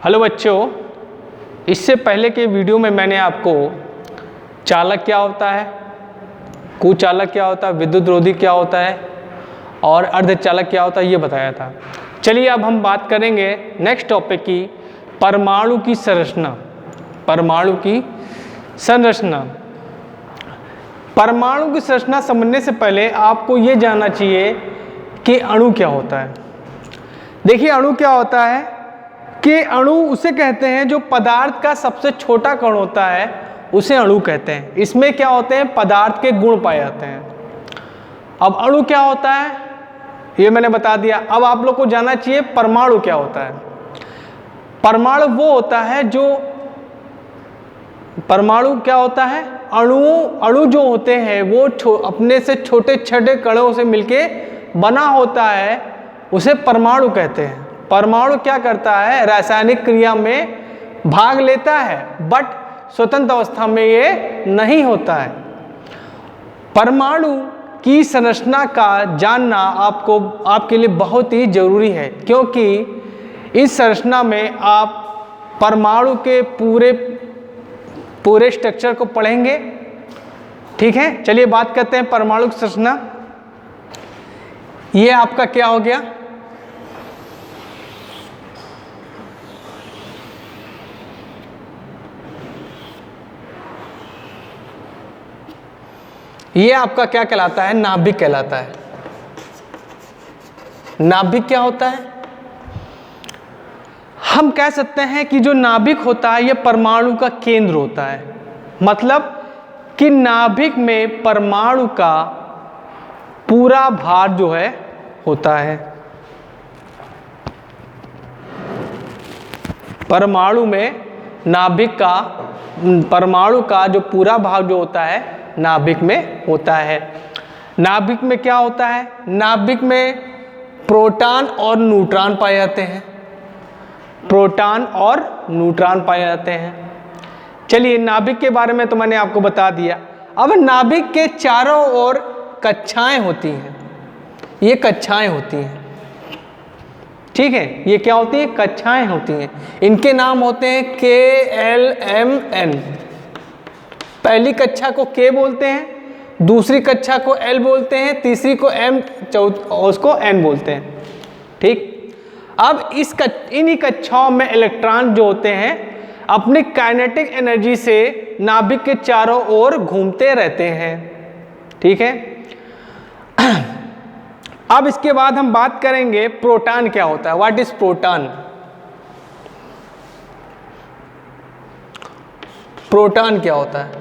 Hello बच्चों, इससे पहले के वीडियो में मैंने आपको चालक क्या होता है, कुचालक क्या होता है, विद्युत रोधी क्या होता है और अर्धचालक क्या होता है ये बताया था। चलिए अब हम बात करेंगे नेक्स्ट टॉपिक की, परमाणु की संरचना। परमाणु की संरचना। परमाणु की संरचना समझने से पहले आपको ये जानना चाहिए कि अणु क्या होता है। देखिए अणु क्या होता है कि अणु उसे कहते हैं जो पदार्थ का सबसे छोटा कण होता है, उसे अणु कहते हैं। इसमें क्या होते हैं, पदार्थ के गुण पाए जाते हैं। अब अणु क्या होता है ये मैंने बता दिया। अब आप लोग को जानना चाहिए परमाणु क्या होता है। परमाणु वो होता है जो, परमाणु क्या होता है, अणु जो होते हैं वो अपने से छोटे छोटे कणों से मिलके बना होता है, उसे परमाणु कहते हैं। परमाणु क्या करता है, रासायनिक क्रिया में भाग लेता है बट स्वतंत्र अवस्था में ये नहीं होता है। परमाणु की संरचना का जानना आपके लिए बहुत ही जरूरी है, क्योंकि इस संरचना में आप परमाणु के पूरे स्ट्रक्चर को पढ़ेंगे। ठीक है, चलिए बात करते हैं परमाणु की संरचना। ये आपका क्या हो गया, ये आपका क्या कहलाता है, नाभिक कहलाता है। नाभिक क्या होता है, हम कह सकते हैं कि जो नाभिक होता है यह परमाणु का केंद्र होता है। मतलब कि नाभिक में परमाणु का पूरा भार जो है होता है। परमाणु में परमाणु का जो पूरा भाग जो होता है नाभिक में होता है। नाभिक में क्या होता है, नाभिक में प्रोटॉन और न्यूट्रॉन पाए जाते हैं। प्रोटॉन और न्यूट्रॉन पाए जाते हैं। चलिए नाभिक के बारे में तो मैंने आपको बता दिया। अब नाभिक के चारों ओर कक्षाएं होती हैं। ये कक्षाएं होती हैं, ठीक है, ये क्या होती है, कक्षाएं होती हैं। इनके नाम होते हैं के, एल, एम, एन। पहली कक्षा को के बोलते हैं, दूसरी कक्षा को एल बोलते हैं, तीसरी को एम, उसको एन बोलते हैं। ठीक, अब इन्हीं कक्षाओं में इलेक्ट्रॉन जो होते हैं अपनी काइनेटिक एनर्जी से नाभिक के चारों ओर घूमते रहते हैं। ठीक है, अब इसके बाद हम बात करेंगे प्रोटॉन क्या होता है। What is proton. प्रोटॉन क्या होता है,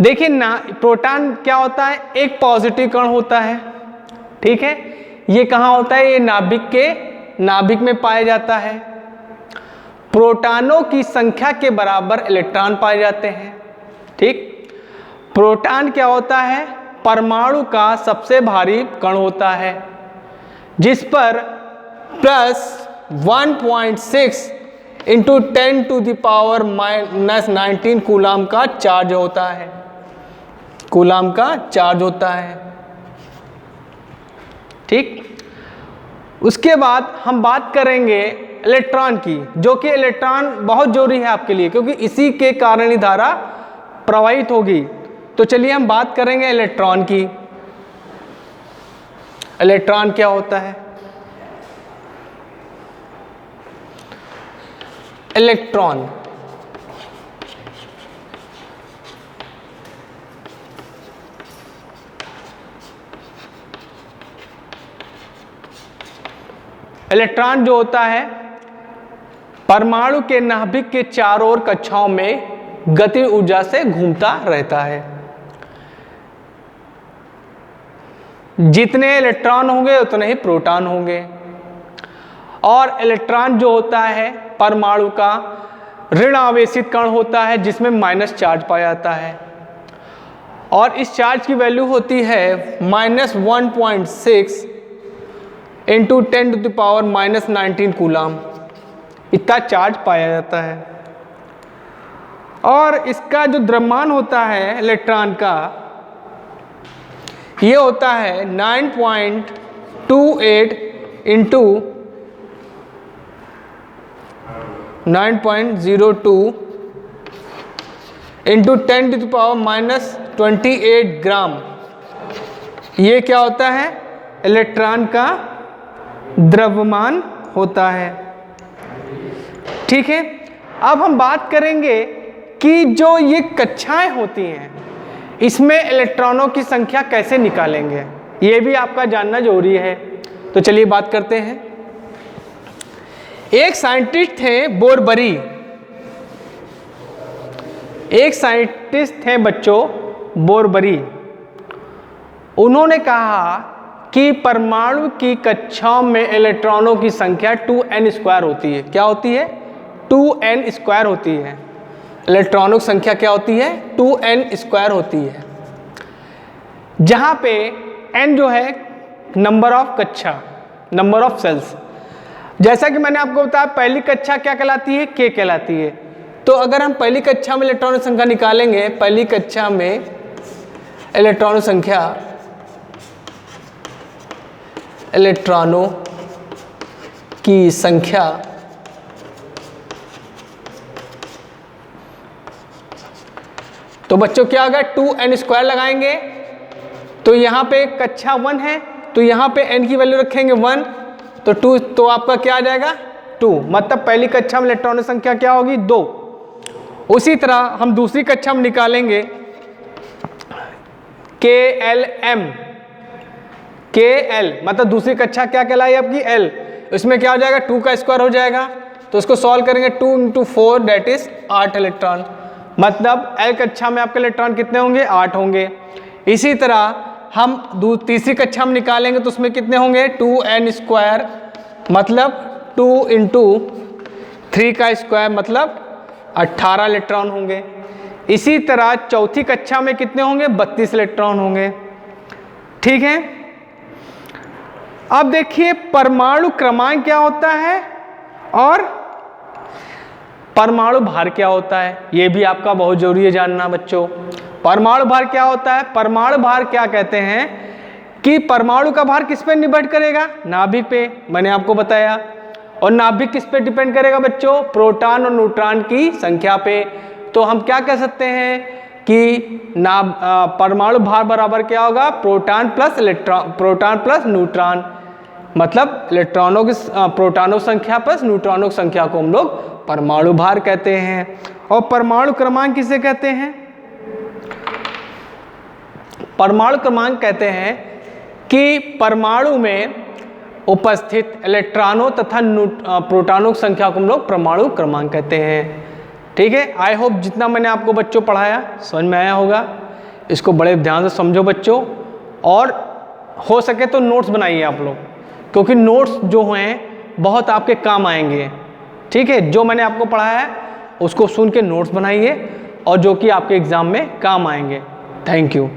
देखिए ना, प्रोटॉन क्या होता है, एक पॉजिटिव कण होता है। ठीक है, ये कहाँ होता है, ये नाभिक में पाया जाता है। प्रोटॉनों की संख्या के बराबर इलेक्ट्रॉन पाए जाते हैं। ठीक, प्रोटॉन क्या होता है, परमाणु का सबसे भारी कण होता है, जिस पर +1.6 × 10⁻⁻19 कूलाम का चार्ज होता है। कूलाम का चार्ज होता है। ठीक, उसके बाद हम बात करेंगे इलेक्ट्रॉन की, जो कि इलेक्ट्रॉन बहुत जरूरी है आपके लिए, क्योंकि इसी के कारण ही धारा प्रवाहित होगी। तो चलिए हम बात करेंगे इलेक्ट्रॉन की। इलेक्ट्रॉन क्या होता है, इलेक्ट्रॉन इलेक्ट्रॉन जो होता है परमाणु के नाभिक के चारों ओर कक्षाओं में गति ऊर्जा से घूमता रहता है। जितने इलेक्ट्रॉन होंगे उतने ही प्रोटॉन होंगे। और इलेक्ट्रॉन जो होता है परमाणु का ऋण आवेशित कण होता है, जिसमें माइनस चार्ज पाया जाता है। और इस चार्ज की वैल्यू होती है -1.6 × 10⁻⁻19 कूलाम। इतना चार्ज पाया जाता है। और इसका जो द्रव्यमान होता है इलेक्ट्रॉन का, ये होता है 9.28 इंटू 9.02 इंटू 10⁻⁻28 ग्राम। ये क्या होता है? इलेक्ट्रॉन का द्रव्यमान होता है। ठीक है, अब हम बात करेंगे कि जो ये कक्षाएं होती हैं इसमें इलेक्ट्रॉनों की संख्या कैसे निकालेंगे, ये भी आपका जानना जरूरी है। तो चलिए बात करते हैं। एक साइंटिस्ट थे बोरबरी, एक साइंटिस्ट थे बच्चों बोरबरी। उन्होंने कहा कि परमाणु की कक्षाओं में इलेक्ट्रॉनों की संख्या 2n² होती है। क्या होती है? 2n² होती है। इलेक्ट्रॉनों की संख्या क्या होती है? 2n² होती है, जहां पे n जो है नंबर ऑफ कक्षा, नंबर ऑफ सेल्स। जैसा कि मैंने आपको बताया पहली कक्षा क्या कहलाती है? k कहलाती है। तो अगर हम पहली कक्षा में इलेक्ट्रॉनों की संख्या निकालेंगे, पहली कक्षा में इलेक्ट्रॉनों की संख्या तो बच्चों क्या होगा? 2n² लगाएंगे। तो यहाँ पे कक्षा 1 है, तो यहाँ पे n की वैल्यू रखेंगे 1, तो 2, तो आपका क्या आ जाएगा? 2। मतलब पहली कक्षा में इलेक्ट्रॉनों की संख्या क्या होगी? 2। उसी तरह हम दूसरी कक्षा में निकालेंगे KLM, KL मतलब दूसरी कक्षा क्या कहलाई आपकी? L। इसमें क्या हो जाएगा? 2 का स्क्वायर हो जाएगा। तो इसको सॉल्व करेंगे, 2 × 4 दैट इज 8 इलेक्ट्रॉन। मतलब L कक्षा में आपके इलेक्ट्रॉन कितने होंगे? 8 होंगे। इसी तरह हम तीसरी कक्षा में निकालेंगे तो उसमें कितने होंगे? 2n² मतलब 2 × 3 का स्क्वायर मतलब 18 इलेक्ट्रॉन होंगे। इसी तरह चौथी कक्षा में कितने होंगे? 32 इलेक्ट्रॉन होंगे। ठीक है, अब देखिए परमाणु क्रमांक क्या होता है और परमाणु भार क्या होता है, यह भी आपका बहुत जरूरी है जानना बच्चों। परमाणु भार क्या होता है? परमाणु भार क्या कहते हैं कि परमाणु का भार किस पे निर्भर करेगा? नाभिक पे, मैंने आपको बताया। और नाभिक किस पे डिपेंड करेगा बच्चों? प्रोटॉन और न्यूट्रॉन की संख्या पे। तो हम क्या कह सकते हैं कि परमाणु भार बराबर क्या होगा? Proton plus electron, proton plus neutron. मतलब इलेक्ट्रॉनों की प्रोटॉनों की संख्या प्लस न्यूट्रॉनों की संख्या को हम लोग परमाणु भार कहते हैं। और परमाणु क्रमांक किसे कहते हैं? परमाणु क्रमांक कहते हैं कि परमाणु में उपस्थित इलेक्ट्रॉनों तथा प्रोटॉनों की संख्या को हम लोग परमाणु क्रमांक कहते हैं। ठीक है, आई होप जितना मैंने आपको बच्चों पढ़ाया समझ में आया होगा। इसको बड़े ध्यान से समझो बच्चों, और हो सके तो नोट्स बनाइए आप लोग, क्योंकि नोट्स जो हैं बहुत आपके काम आएंगे। ठीक है, जो मैंने आपको पढ़ाया है उसको सुन के नोट्स बनाइए और जो कि आपके एग्जाम में काम आएंगे। Thank you.